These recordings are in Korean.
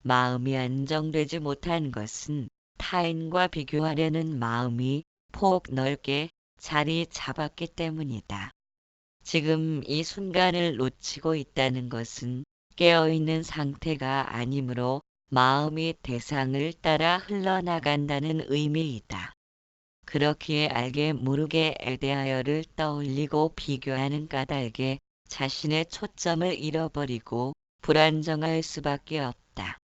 마음이 안정되지 못한 것은 타인과 비교하려는 마음이 폭 넓게 자리 잡았기 때문이다. 지금 이 순간을 놓치고 있다는 것은 깨어있는 상태가 아니므로 마음이 대상을 따라 흘러나간다는 의미이다. 그렇기에 알게 모르게 에대하여를 떠올리고 비교하는 까닭에 자신의 초점을 잃어버리고 불안정할 수밖에 없다.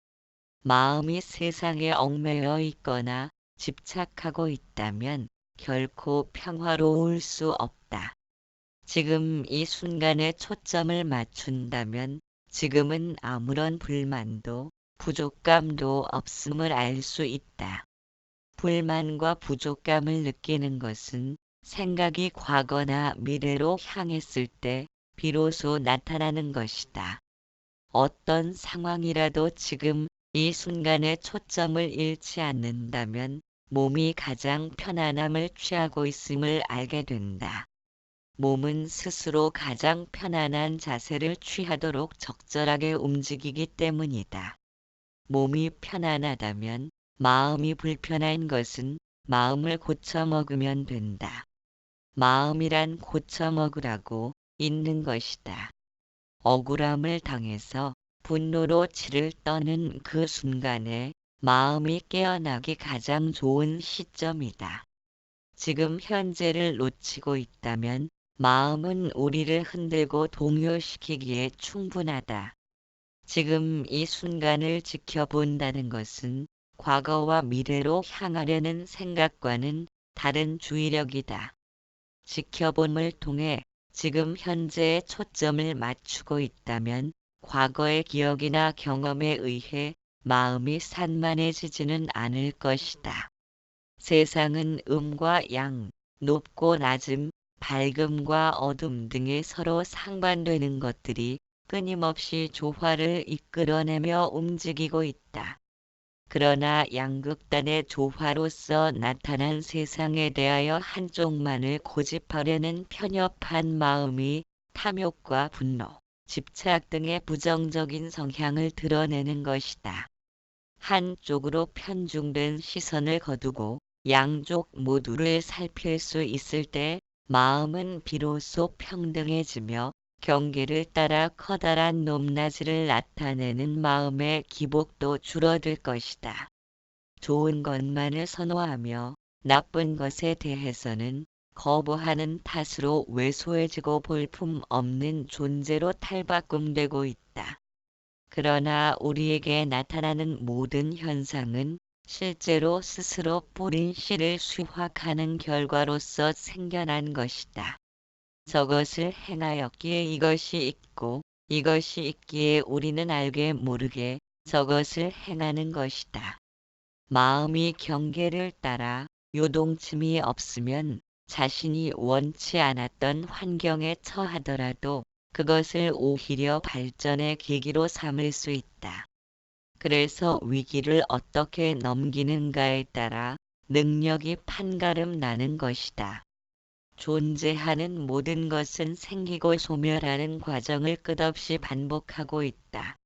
마음이 세상에 얽매여 있거나 집착하고 있다면 결코 평화로울 수 없다. 지금 이 순간에 초점을 맞춘다면 지금은 아무런 불만도 부족감도 없음을 알 수 있다. 불만과 부족감을 느끼는 것은 생각이 과거나 미래로 향했을 때 비로소 나타나는 것이다. 어떤 상황이라도 지금 이 순간에 초점을 잃지 않는다면 몸이 가장 편안함을 취하고 있음을 알게 된다. 몸은 스스로 가장 편안한 자세를 취하도록 적절하게 움직이기 때문이다. 몸이 편안하다면 마음이 불편한 것은 마음을 고쳐먹으면 된다. 마음이란 고쳐먹으라고 있는 것이다. 억울함을 당해서 분노로 치를 떠는 그 순간에 마음이 깨어나기 가장 좋은 시점이다. 지금 현재를 놓치고 있다면 마음은 우리를 흔들고 동요시키기에 충분하다. 지금 이 순간을 지켜본다는 것은 과거와 미래로 향하려는 생각과는 다른 주의력이다. 지켜봄을 통해 지금 현재에 초점을 맞추고 있다면 과거의 기억이나 경험에 의해 마음이 산만해지지는 않을 것이다. 세상은 음과 양, 높고 낮음, 밝음과 어둠 등의 서로 상반되는 것들이 끊임없이 조화를 이끌어내며 움직이고 있다. 그러나 양극단의 조화로서 나타난 세상에 대하여 한쪽만을 고집하려는 편협한 마음이 탐욕과 분노, 집착 등의 부정적인 성향을 드러내는 것이다. 한쪽으로 편중된 시선을 거두고 양쪽 모두를 살필 수 있을 때 마음은 비로소 평등해지며 경계를 따라 커다란 높낮이를 나타내는 마음의 기복도 줄어들 것이다. 좋은 것만을 선호하며 나쁜 것에 대해서는 거부하는 탓으로 왜소해지고 볼품 없는 존재로 탈바꿈되고 있다. 그러나 우리에게 나타나는 모든 현상은 실제로 스스로 뿌린 씨를 수확하는 결과로서 생겨난 것이다. 저것을 행하였기에 이것이 있고 이것이 있기에 우리는 알게 모르게 저것을 행하는 것이다. 마음이 경계를 따라 요동침이 없으면 자신이 원치 않았던 환경에 처하더라도 그것을 오히려 발전의 계기로 삼을 수 있다. 그래서 위기를 어떻게 넘기는가에 따라 능력이 판가름 나는 것이다. 존재하는 모든 것은 생기고 소멸하는 과정을 끝없이 반복하고 있다.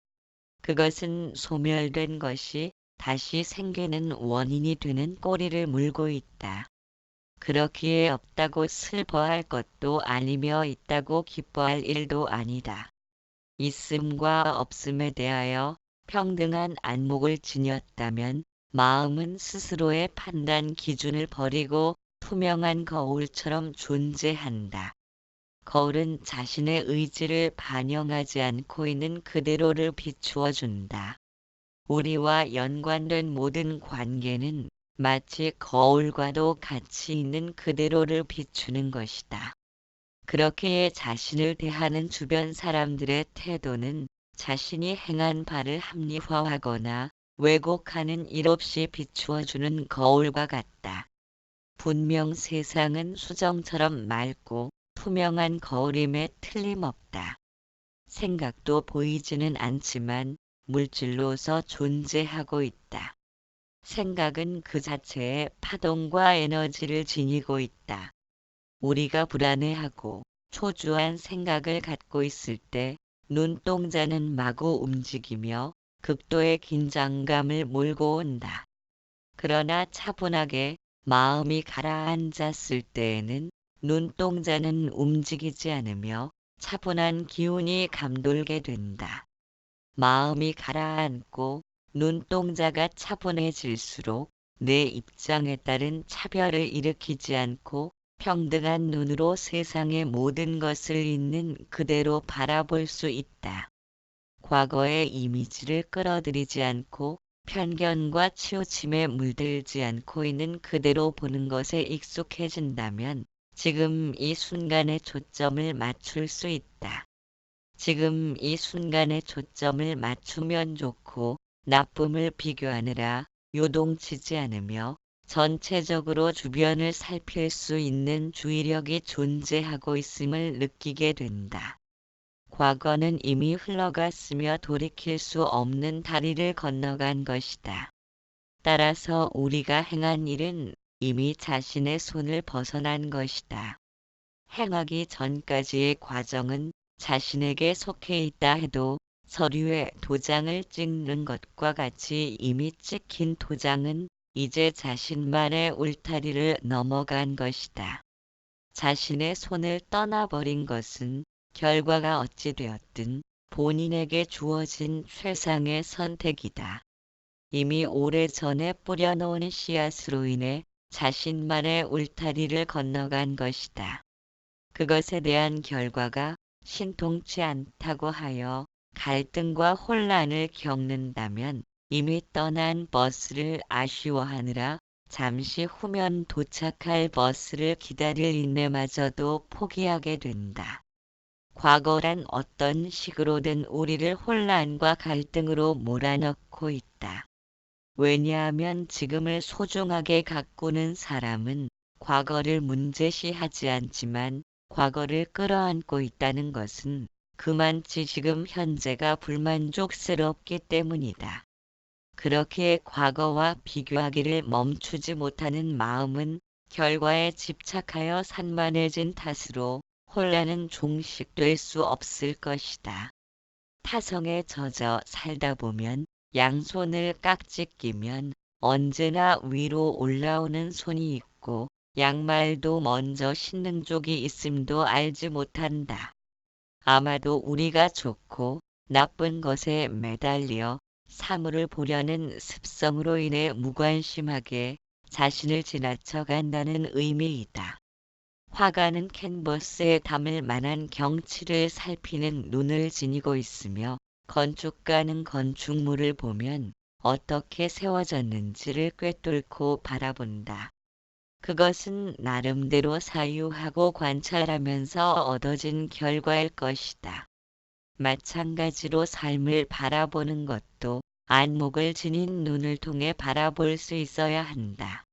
그것은 소멸된 것이 다시 생기는 원인이 되는 꼬리를 물고 있다. 그렇기에 없다고 슬퍼할 것도 아니며 있다고 기뻐할 일도 아니다. 있음과 없음에 대하여 평등한 안목을 지녔다면 마음은 스스로의 판단 기준을 버리고 투명한 거울처럼 존재한다. 거울은 자신의 의지를 반영하지 않고 있는 그대로를 비추어 준다. 우리와 연관된 모든 관계는 마치 거울과도 같이 있는 그대로를 비추는 것이다. 그렇게 자신을 대하는 주변 사람들의 태도는 자신이 행한 바를 합리화하거나 왜곡하는 일 없이 비추어주는 거울과 같다. 분명 세상은 수정처럼 맑고 투명한 거울임에 틀림없다. 생각도 보이지는 않지만 물질로서 존재하고 있다. 생각은 그 자체에 파동과 에너지를 지니고 있다. 우리가 불안해하고 초조한 생각을 갖고 있을 때 눈동자는 마구 움직이며 극도의 긴장감을 몰고 온다. 그러나 차분하게 마음이 가라앉았을 때에는 눈동자는 움직이지 않으며 차분한 기운이 감돌게 된다. 마음이 가라앉고 눈동자가 차분해질수록 내 입장에 따른 차별을 일으키지 않고 평등한 눈으로 세상의 모든 것을 있는 그대로 바라볼 수 있다. 과거의 이미지를 끌어들이지 않고 편견과 치우침에 물들지 않고 있는 그대로 보는 것에 익숙해진다면 지금 이 순간에 초점을 맞출 수 있다. 지금 이 순간에 초점을 맞추면 좋고 나쁨을 비교하느라 요동치지 않으며 전체적으로 주변을 살필 수 있는 주의력이 존재하고 있음을 느끼게 된다. 과거는 이미 흘러갔으며 돌이킬 수 없는 다리를 건너간 것이다. 따라서 우리가 행한 일은 이미 자신의 손을 벗어난 것이다. 행하기 전까지의 과정은 자신에게 속해 있다 해도 서류에 도장을 찍는 것과 같이 이미 찍힌 도장은 이제 자신만의 울타리를 넘어간 것이다. 자신의 손을 떠나버린 것은 결과가 어찌 되었든 본인에게 주어진 최상의 선택이다. 이미 오래전에 뿌려놓은 씨앗으로 인해 자신만의 울타리를 건너간 것이다. 그것에 대한 결과가 신통치 않다고 하여 갈등과 혼란을 겪는다면 이미 떠난 버스를 아쉬워하느라 잠시 후면 도착할 버스를 기다릴 인내마저도 포기하게 된다. 과거란 어떤 식으로든 우리를 혼란과 갈등으로 몰아넣고 있다. 왜냐하면 지금을 소중하게 가꾸는 사람은 과거를 문제시하지 않지만 과거를 끌어안고 있다는 것은 그만치 지금 현재가 불만족스럽기 때문이다. 그렇게 과거와 비교하기를 멈추지 못하는 마음은 결과에 집착하여 산만해진 탓으로 혼란은 종식될 수 없을 것이다. 타성에 젖어 살다 보면 양손을 깍지 끼면 언제나 위로 올라오는 손이 있고 양말도 먼저 신는 쪽이 있음도 알지 못한다. 아마도 우리가 좋고 나쁜 것에 매달려 사물을 보려는 습성으로 인해 무관심하게 자신을 지나쳐 간다는 의미이다. 화가는 캔버스에 담을 만한 경치를 살피는 눈을 지니고 있으며 건축가는 건축물을 보면 어떻게 세워졌는지를 꿰뚫고 바라본다. 그것은 나름대로 사유하고 관찰하면서 얻어진 결과일 것이다. 마찬가지로 삶을 바라보는 것도 안목을 지닌 눈을 통해 바라볼 수 있어야 한다.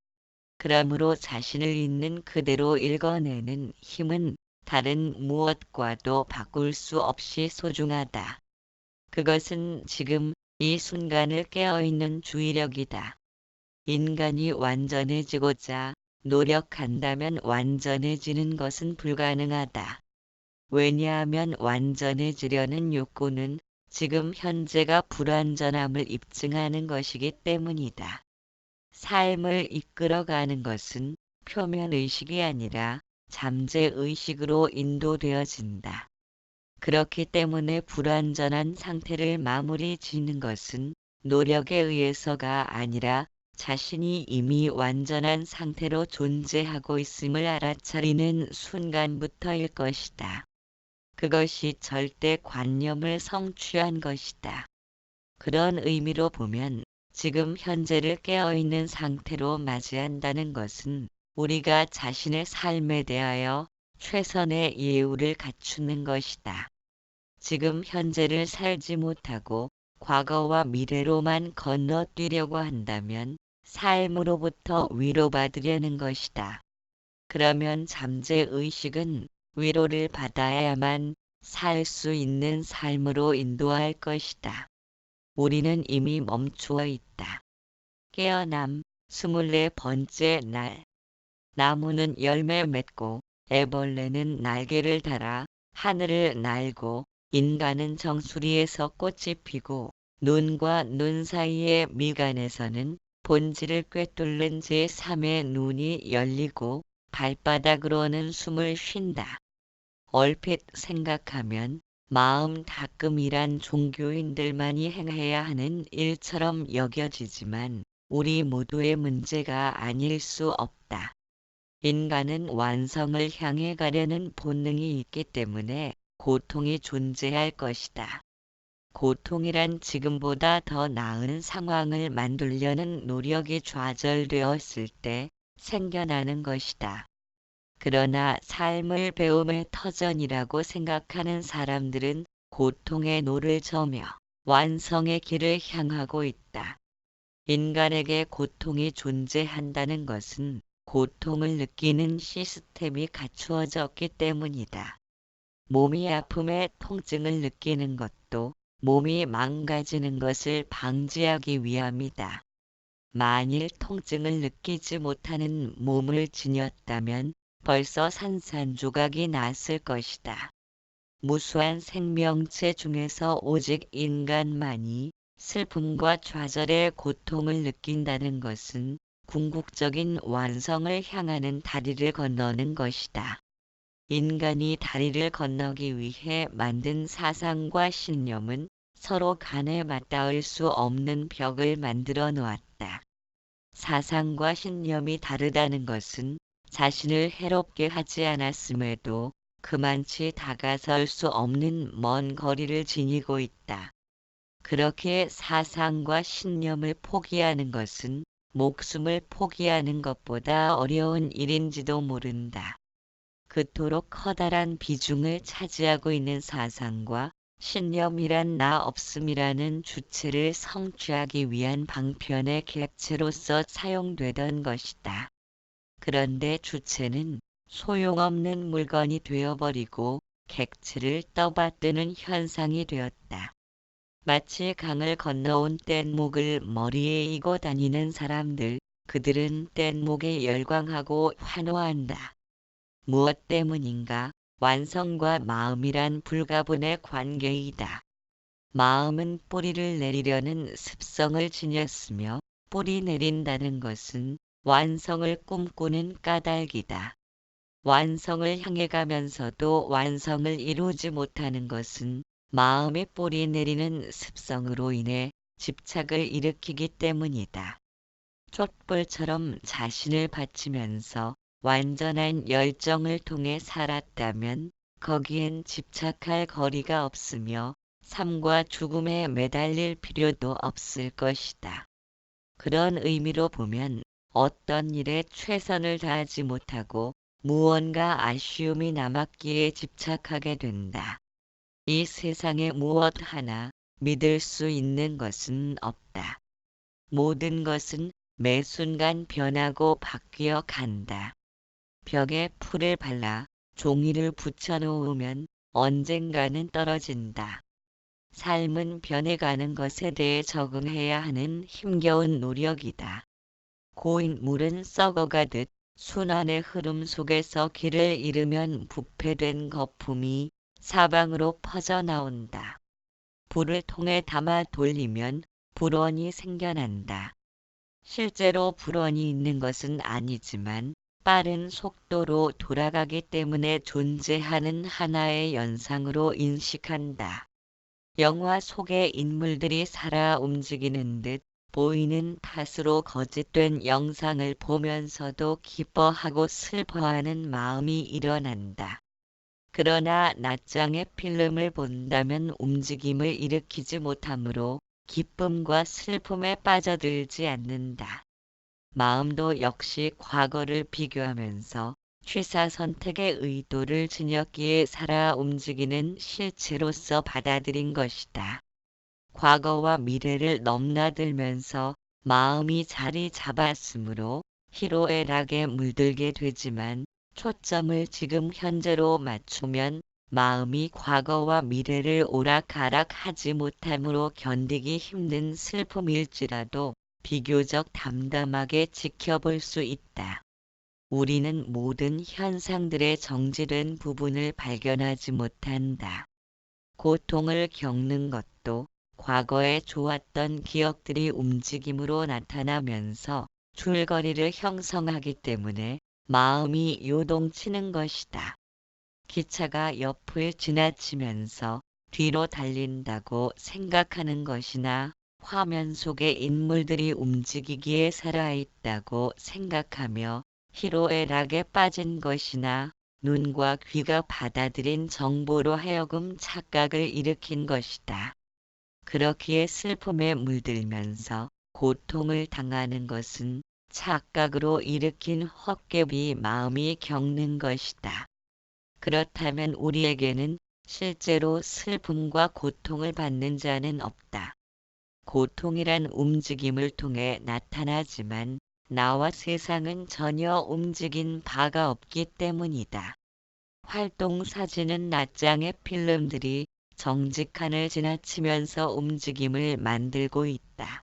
그러므로 자신을 있는 그대로 읽어내는 힘은 다른 무엇과도 바꿀 수 없이 소중하다. 그것은 지금 이 순간을 깨어있는 주의력이다. 인간이 완전해지고자 노력한다면 완전해지는 것은 불가능하다. 왜냐하면 완전해지려는 욕구는 지금 현재가 불완전함을 입증하는 것이기 때문이다. 삶을 이끌어가는 것은 표면의식이 아니라 잠재의식으로 인도되어진다. 그렇기 때문에 불완전한 상태를 마무리 짓는 것은 노력에 의해서가 아니라 자신이 이미 완전한 상태로 존재하고 있음을 알아차리는 순간부터일 것이다. 그것이 절대 관념을 성취한 것이다. 그런 의미로 보면 지금 현재를 깨어있는 상태로 맞이한다는 것은 우리가 자신의 삶에 대하여 최선의 예우를 갖추는 것이다. 지금 현재를 살지 못하고 과거와 미래로만 건너뛰려고 한다면 삶으로부터 위로받으려는 것이다. 그러면 잠재의식은 위로를 받아야만 살 수 있는 삶으로 인도할 것이다. 우리는 이미 멈추어 있다. 깨어남 24번째 날. 나무는 열매 맺고 애벌레는 날개를 달아 하늘을 날고 인간은 정수리에서 꽃이 피고 눈과 눈 사이의 미간에서는 본질을 꿰뚫는 제3의 눈이 열리고 발바닥으로는 숨을 쉰다. 얼핏 생각하면 마음 닦음이란 종교인들만이 행해야 하는 일처럼 여겨지지만 우리 모두의 문제가 아닐 수 없다. 인간은 완성을 향해 가려는 본능이 있기 때문에 고통이 존재할 것이다. 고통이란 지금보다 더 나은 상황을 만들려는 노력이 좌절되었을 때 생겨나는 것이다. 그러나 삶을 배움의 터전이라고 생각하는 사람들은 고통의 노를 저며 완성의 길을 향하고 있다. 인간에게 고통이 존재한다는 것은 고통을 느끼는 시스템이 갖추어졌기 때문이다. 몸이 아픔의 통증을 느끼는 것도 몸이 망가지는 것을 방지하기 위함이다. 만일 통증을 느끼지 못하는 몸을 지녔다면 벌써 산산조각이 났을 것이다. 무수한 생명체 중에서 오직 인간만이 슬픔과 좌절의 고통을 느낀다는 것은 궁극적인 완성을 향하는 다리를 건너는 것이다. 인간이 다리를 건너기 위해 만든 사상과 신념은 서로 간에 맞닿을 수 없는 벽을 만들어 놓았다. 사상과 신념이 다르다는 것은 자신을 해롭게 하지 않았음에도 그만치 다가설 수 없는 먼 거리를 지니고 있다. 그렇게 사상과 신념을 포기하는 것은 목숨을 포기하는 것보다 어려운 일인지도 모른다. 그토록 커다란 비중을 차지하고 있는 사상과 신념이란 나 없음이라는 주체를 성취하기 위한 방편의 객체로서 사용되던 것이다. 그런데 주체는 소용없는 물건이 되어버리고 객체를 떠받드는 현상이 되었다. 마치 강을 건너온 뗏목을 머리에 이고 다니는 사람들, 그들은 뗏목에 열광하고 환호한다. 무엇 때문인가? 완성과 마음이란 불가분의 관계이다. 마음은 뿌리를 내리려는 습성을 지녔으며 뿌리 내린다는 것은 완성을 꿈꾸는 까닭이다. 완성을 향해 가면서도 완성을 이루지 못하는 것은 마음의 뿌리 내리는 습성으로 인해 집착을 일으키기 때문이다. 촛불처럼 자신을 바치면서 완전한 열정을 통해 살았다면 거기엔 집착할 거리가 없으며 삶과 죽음에 매달릴 필요도 없을 것이다. 그런 의미로 보면 어떤 일에 최선을 다하지 못하고 무언가 아쉬움이 남았기에 집착하게 된다. 이 세상에 무엇 하나 믿을 수 있는 것은 없다. 모든 것은 매 순간 변하고 바뀌어 간다. 벽에 풀을 발라 종이를 붙여놓으면 언젠가는 떨어진다. 삶은 변해가는 것에 대해 적응해야 하는 힘겨운 노력이다. 고인 물은 썩어가듯 순환의 흐름 속에서 길을 잃으면 부패된 거품이 사방으로 퍼져나온다. 불을 통에 담아 돌리면 불원이 생겨난다. 실제로 불원이 있는 것은 아니지만 빠른 속도로 돌아가기 때문에 존재하는 하나의 현상으로 인식한다. 영화 속의 인물들이 살아 움직이는 듯 보이는 탓으로 거짓된 영상을 보면서도 기뻐하고 슬퍼하는 마음이 일어난다. 그러나 낱장의 필름을 본다면 움직임을 일으키지 못하므로 기쁨과 슬픔에 빠져들지 않는다. 마음도 역시 과거를 비교하면서 취사 선택의 의도를 지녔기에 살아 움직이는 실체로서 받아들인 것이다. 과거와 미래를 넘나들면서 마음이 자리 잡았으므로 희로애락에 물들게 되지만 초점을 지금 현재로 맞추면 마음이 과거와 미래를 오락가락하지 못함으로 견디기 힘든 슬픔일지라도 비교적 담담하게 지켜볼 수 있다. 우리는 모든 현상들의 정지된 부분을 발견하지 못한다. 고통을 겪는 것도 과거에 좋았던 기억들이 움직임으로 나타나면서 줄거리를 형성하기 때문에 마음이 요동치는 것이다. 기차가 옆을 지나치면서 뒤로 달린다고 생각하는 것이나 화면 속의 인물들이 움직이기에 살아있다고 생각하며 희로애락에 빠진 것이나 눈과 귀가 받아들인 정보로 하여금 착각을 일으킨 것이다. 그렇기에 슬픔에 물들면서 고통을 당하는 것은 착각으로 일으킨 헛개비 마음이 겪는 것이다. 그렇다면 우리에게는 실제로 슬픔과 고통을 받는 자는 없다. 고통이란 움직임을 통해 나타나지만 나와 세상은 전혀 움직인 바가 없기 때문이다. 활동 사진은 낱장의 필름들이 정직한을 지나치면서 움직임을 만들고 있다.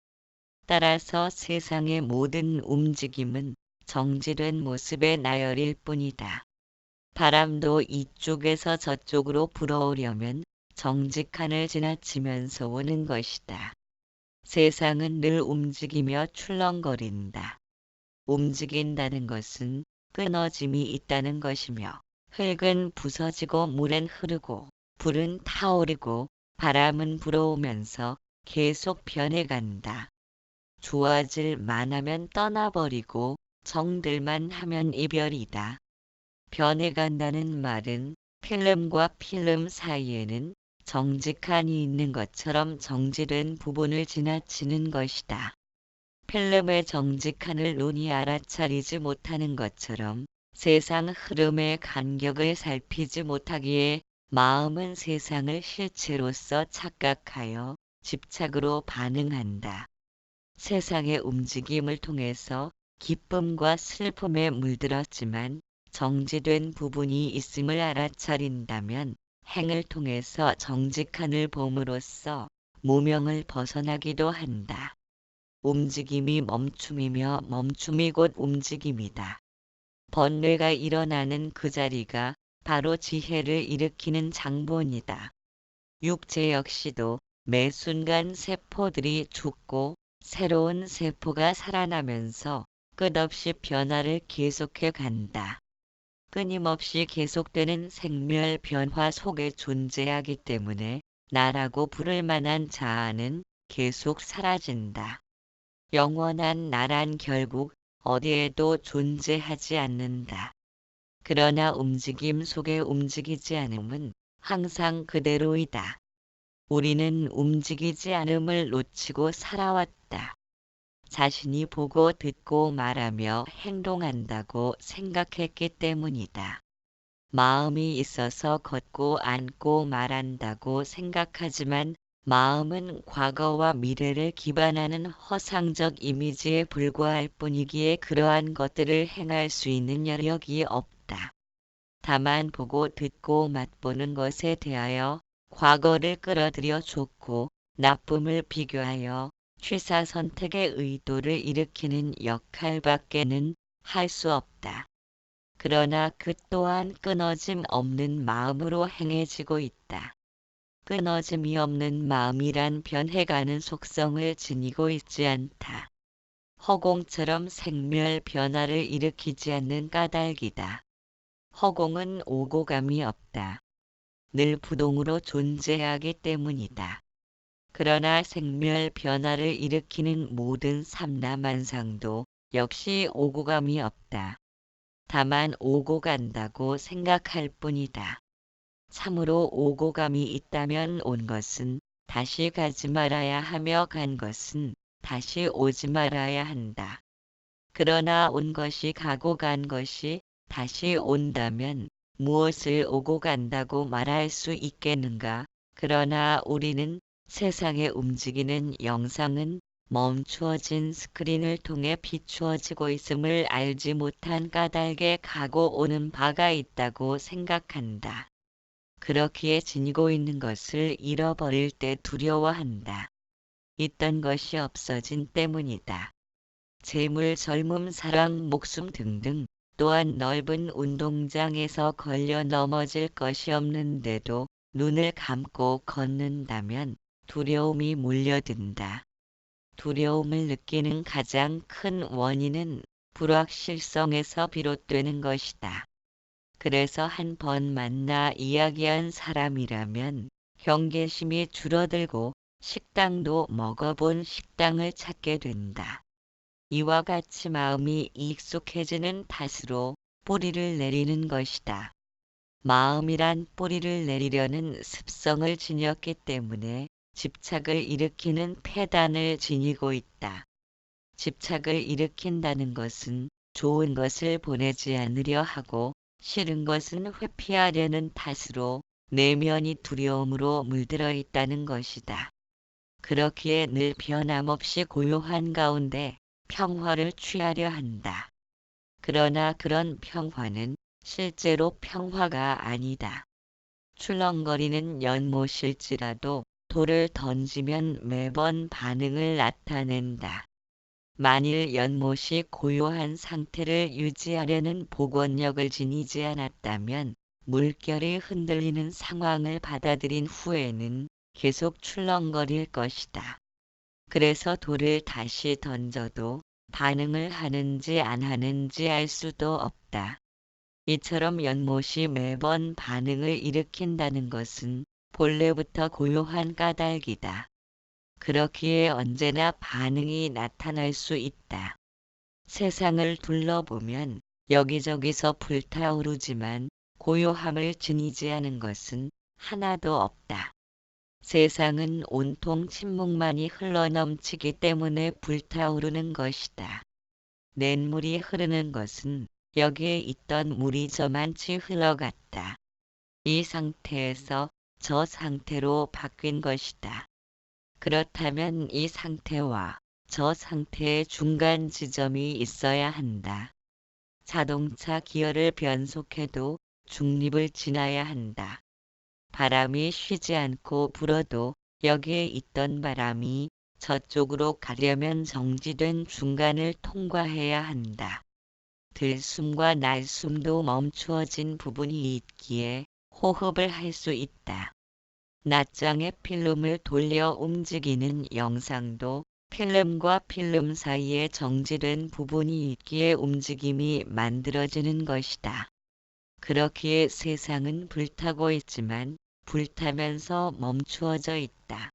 따라서 세상의 모든 움직임은 정지된 모습의 나열일 뿐이다. 바람도 이쪽에서 저쪽으로 불어오려면 정직한을 지나치면서 오는 것이다. 세상은 늘 움직이며 출렁거린다. 움직인다는 것은 끊어짐이 있다는 것이며 흙은 부서지고 물은 흐르고 불은 타오르고 바람은 불어오면서 계속 변해간다. 좋아질 만하면 떠나버리고 정들만 하면 이별이다. 변해간다는 말은 필름과 필름 사이에는 정직한이 있는 것처럼 정지된 부분을 지나치는 것이다. 필름의 정직한을 눈이 알아차리지 못하는 것처럼 세상 흐름의 간격을 살피지 못하기에 마음은 세상을 실체로서 착각하여 집착으로 반응한다. 세상의 움직임을 통해서 기쁨과 슬픔에 물들었지만 정지된 부분이 있음을 알아차린다면 행을 통해서 정직한을 봄으로써 무명을 벗어나기도 한다. 움직임이 멈춤이며 멈춤이 곧 움직임이다. 번뇌가 일어나는 그 자리가 바로 지혜를 일으키는 장본이다. 육체 역시도 매 순간 세포들이 죽고 새로운 세포가 살아나면서 끝없이 변화를 계속해 간다. 끊임없이 계속되는 생멸 변화 속에 존재하기 때문에 나라고 부를 만한 자아는 계속 사라진다. 영원한 나란 결국 어디에도 존재하지 않는다. 그러나 움직임 속에 움직이지 않음은 항상 그대로이다. 우리는 움직이지 않음을 놓치고 살아왔다. 자신이 보고 듣고 말하며 행동한다고 생각했기 때문이다. 마음이 있어서 걷고 앉고 말한다고 생각하지만 마음은 과거와 미래를 기반하는 허상적 이미지에 불과할 뿐이기에 그러한 것들을 행할 수 있는 여력이 없다. 다만 보고 듣고 맛보는 것에 대하여 과거를 끌어들여 좋고 나쁨을 비교하여 취사 선택의 의도를 일으키는 역할밖에는 할 수 없다. 그러나 그 또한 끊어짐 없는 마음으로 행해지고 있다. 끊어짐이 없는 마음이란 변해가는 속성을 지니고 있지 않다. 허공처럼 생멸 변화를 일으키지 않는 까닭이다. 허공은 오고감이 없다. 늘 부동으로 존재하기 때문이다. 그러나 생멸 변화를 일으키는 모든 삼라만상도 역시 오고감이 없다. 다만 오고 간다고 생각할 뿐이다. 참으로 오고감이 있다면 온 것은 다시 가지 말아야 하며 간 것은 다시 오지 말아야 한다. 그러나 온 것이 가고 간 것이 다시 온다면 무엇을 오고 간다고 말할 수 있겠는가? 그러나 우리는 세상에 움직이는 영상은 멈추어진 스크린을 통해 비추어지고 있음을 알지 못한 까닭에 가고 오는 바가 있다고 생각한다. 그렇기에 지니고 있는 것을 잃어버릴 때 두려워한다. 있던 것이 없어진 때문이다. 재물, 젊음, 사랑, 목숨 등등 또한 넓은 운동장에서 걸려 넘어질 것이 없는데도 눈을 감고 걷는다면 두려움이 몰려든다. 두려움을 느끼는 가장 큰 원인은 불확실성에서 비롯되는 것이다. 그래서 한 번 만나 이야기한 사람이라면 경계심이 줄어들고 식당도 먹어본 식당을 찾게 된다. 이와 같이 마음이 익숙해지는 탓으로 뿌리를 내리는 것이다. 마음이란 뿌리를 내리려는 습성을 지녔기 때문에 집착을 일으키는 폐단을 지니고 있다. 집착을 일으킨다는 것은 좋은 것을 보내지 않으려 하고 싫은 것은 회피하려는 탓으로 내면이 두려움으로 물들어 있다는 것이다. 그렇기에 늘 변함없이 고요한 가운데 평화를 취하려 한다. 그러나 그런 평화는 실제로 평화가 아니다. 출렁거리는 연못일지라도 돌을 던지면 매번 반응을 나타낸다. 만일 연못이 고요한 상태를 유지하려는 복원력을 지니지 않았다면 물결이 흔들리는 상황을 받아들인 후에는 계속 출렁거릴 것이다. 그래서 돌을 다시 던져도 반응을 하는지 안 하는지 알 수도 없다. 이처럼 연못이 매번 반응을 일으킨다는 것은 본래부터 고요한 까닭이다. 그렇기에 언제나 반응이 나타날 수 있다. 세상을 둘러보면 여기저기서 불타오르지만 고요함을 지니지 않은 것은 하나도 없다. 세상은 온통 침묵만이 흘러넘치기 때문에 불타오르는 것이다. 냇물이 흐르는 것은 여기에 있던 물이 저만치 흘러갔다. 이 상태에서 저 상태로 바뀐 것이다. 그렇다면 이 상태와 저 상태의 중간 지점이 있어야 한다. 자동차 기어를 변속해도 중립을 지나야 한다. 바람이 쉬지 않고 불어도 여기에 있던 바람이 저쪽으로 가려면 정지된 중간을 통과해야 한다. 들숨과 날숨도 멈추어진 부분이 있기에 호흡을 할 수 있다. 낱장의 필름을 돌려 움직이는 영상도 필름과 필름 사이에 정지된 부분이 있기에 움직임이 만들어지는 것이다. 그렇기에 세상은 불타고 있지만 불타면서 멈추어져 있다.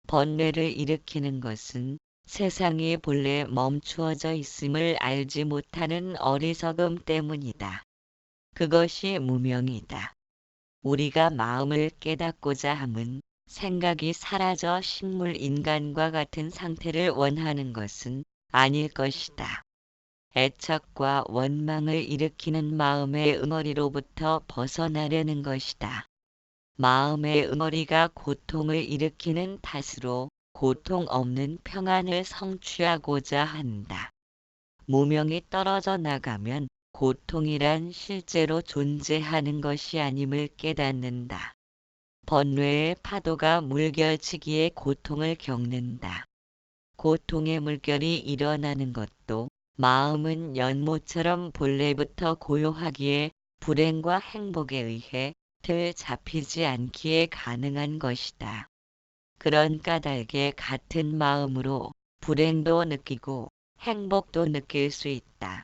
번뇌를 일으키는 것은 세상이 본래 멈추어져 있음을 알지 못하는 어리석음 때문이다. 그것이 무명이다. 우리가 마음을 깨닫고자 함은 생각이 사라져 식물 인간과 같은 상태를 원하는 것은 아닐 것이다. 애착과 원망을 일으키는 마음의 응어리로부터 벗어나려는 것이다. 마음의 응어리가 고통을 일으키는 탓으로 고통 없는 평안을 성취하고자 한다. 무명이 떨어져 나가면 고통이란 실제로 존재하는 것이 아님을 깨닫는다. 번뇌의 파도가 물결치기에 고통을 겪는다. 고통의 물결이 일어나는 것도 마음은 연못처럼 본래부터 고요하기에 불행과 행복에 의해 들 잡히지 않기에 가능한 것이다. 그런 까닭에 같은 마음으로 불행도 느끼고 행복도 느낄 수 있다.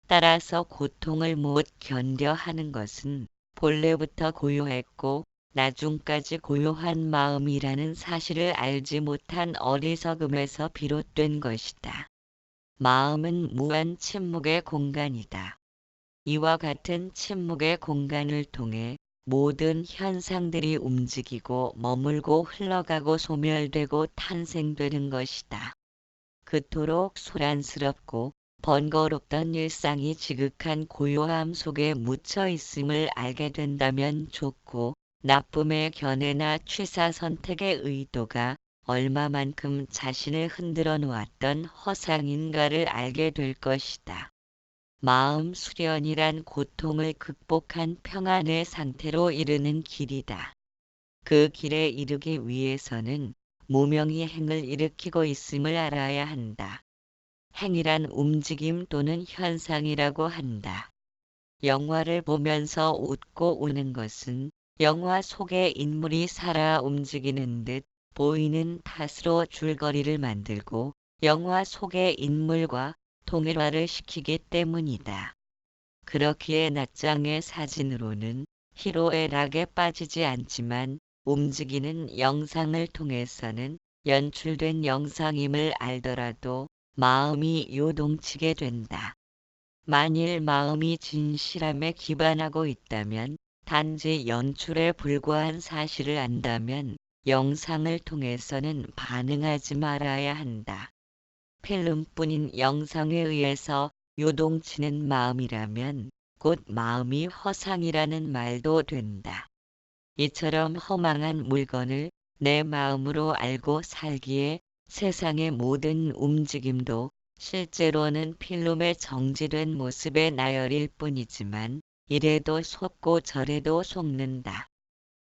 따라서 고통을 못 견뎌 하는 것은 본래부터 고요했고 나중까지 고요한 마음이라는 사실을 알지 못한 어리석음에서 비롯된 것이다. 마음은 무한 침묵의 공간이다. 이와 같은 침묵의 공간을 통해 모든 현상들이 움직이고 머물고 흘러가고 소멸되고 탄생되는 것이다. 그토록 소란스럽고 번거롭던 일상이 지극한 고요함 속에 묻혀 있음을 알게 된다면 좋고 나쁨의 견해나 취사 선택의 의도가 얼마만큼 자신을 흔들어 놓았던 허상인가를 알게 될 것이다. 마음 수련이란 고통을 극복한 평안의 상태로 이르는 길이다. 그 길에 이르기 위해서는 무명이 행을 일으키고 있음을 알아야 한다. 행이란 움직임 또는 현상이라고 한다. 영화를 보면서 웃고 우는 것은 영화 속의 인물이 살아 움직이는 듯 보이는 탓으로 줄거리를 만들고 영화 속의 인물과 통일화를 시키기 때문이다. 그렇기에 낱장의 사진으로는 희로애락에 빠지지 않지만 움직이는 영상을 통해서는 연출된 영상임을 알더라도 마음이 요동치게 된다. 만일 마음이 진실함에 기반하고 있다면 단지 연출에 불과한 사실을 안다면 영상을 통해서는 반응하지 말아야 한다. 필름뿐인 영상에 의해서 요동치는 마음이라면 곧 마음이 허상이라는 말도 된다. 이처럼 허망한 물건을 내 마음으로 알고 살기에 세상의 모든 움직임도 실제로는 필름에 정지된 모습의 나열일 뿐이지만 이래도 속고 저래도 속는다.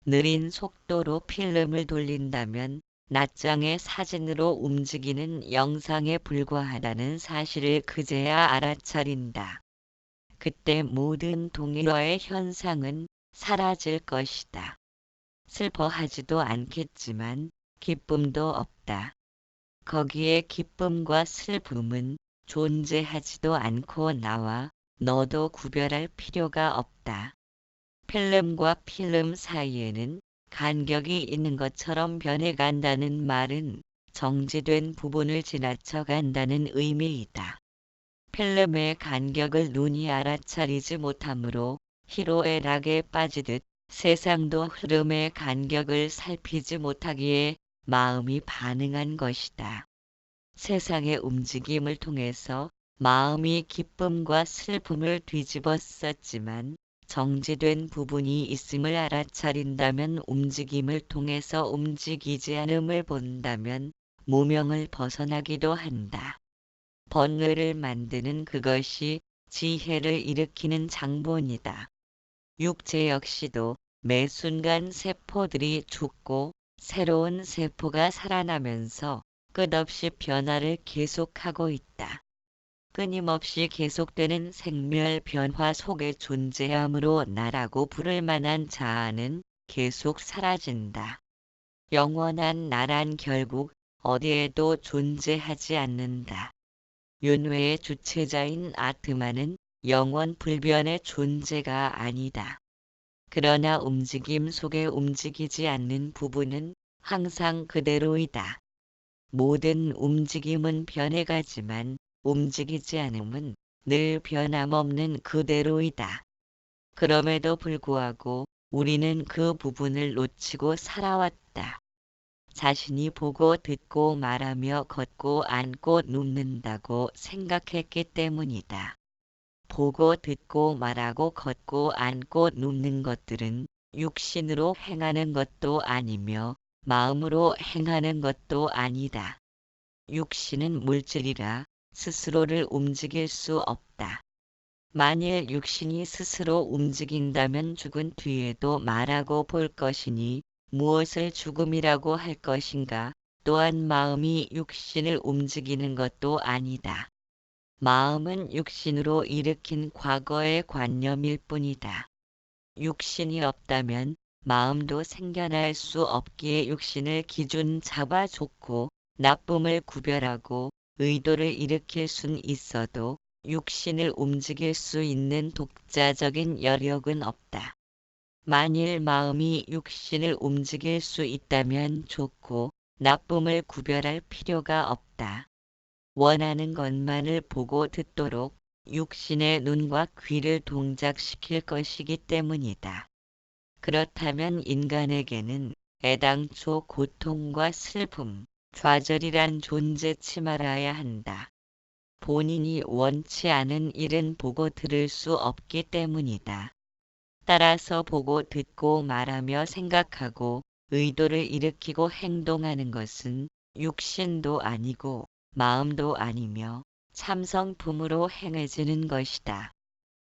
느린 속도로 필름을 돌린다면 낱장의 사진으로 움직이는 영상에 불과하다는 사실을 그제야 알아차린다. 그때 모든 동일화의 현상은 사라질 것이다. 슬퍼하지도 않겠지만 기쁨도 없다. 거기에 기쁨과 슬픔은 존재하지도 않고 나와 너도 구별할 필요가 없다. 필름과 필름 사이에는 간격이 있는 것처럼 변해간다는 말은 정지된 부분을 지나쳐 간다는 의미이다. 필름의 간격을 눈이 알아차리지 못하므로 희로애락에 빠지듯 세상도 흐름의 간격을 살피지 못하기에 마음이 반응한 것이다. 세상의 움직임을 통해서 마음이 기쁨과 슬픔을 뒤집어 썼지만 정지된 부분이 있음을 알아차린다면 움직임을 통해서 움직이지 않음을 본다면 무명을 벗어나기도 한다. 번뇌를 만드는 그것이 지혜를 일으키는 장본이다. 육체 역시도 매 순간 세포들이 죽고 새로운 세포가 살아나면서 끝없이 변화를 계속하고 있다. 끊임없이 계속되는 생멸 변화 속에 존재함으로 나라고 부를 만한 자아는 계속 사라진다. 영원한 나란 결국 어디에도 존재하지 않는다. 윤회의 주체자인 아트만은 영원 불변의 존재가 아니다. 그러나 움직임 속에 움직이지 않는 부분은 항상 그대로이다. 모든 움직임은 변해가지만 움직이지 않음은 늘 변함없는 그대로이다. 그럼에도 불구하고 우리는 그 부분을 놓치고 살아왔다. 자신이 보고 듣고 말하며 걷고 앉고 눕는다고 생각했기 때문이다. 보고 듣고 말하고 걷고 앉고 눕는 것들은 육신으로 행하는 것도 아니며 마음으로 행하는 것도 아니다. 육신은 물질이라 스스로를 움직일 수 없다. 만일 육신이 스스로 움직인다면 죽은 뒤에도 말하고 볼 것이니 무엇을 죽음이라고 할 것인가? 또한 마음이 육신을 움직이는 것도 아니다. 마음은 육신으로 일으킨 과거의 관념일 뿐이다. 육신이 없다면 마음도 생겨날 수 없기에 육신을 기준 잡아 좋고 나쁨을 구별하고 의도를 일으킬 순 있어도 육신을 움직일 수 있는 독자적인 여력은 없다. 만일 마음이 육신을 움직일 수 있다면 좋고 나쁨을 구별할 필요가 없다. 원하는 것만을 보고 듣도록 육신의 눈과 귀를 동작시킬 것이기 때문이다. 그렇다면 인간에게는 애당초 고통과 슬픔, 좌절이란 존재치 말아야 한다. 본인이 원치 않은 일은 보고 들을 수 없기 때문이다. 따라서 보고 듣고 말하며 생각하고 의도를 일으키고 행동하는 것은 육신도 아니고 마음도 아니며 참성품으로 행해지는 것이다.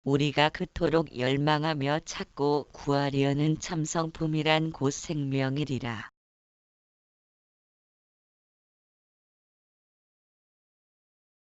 우리가 그토록 열망하며 찾고 구하려는 참성품이란 곧 생명이리라.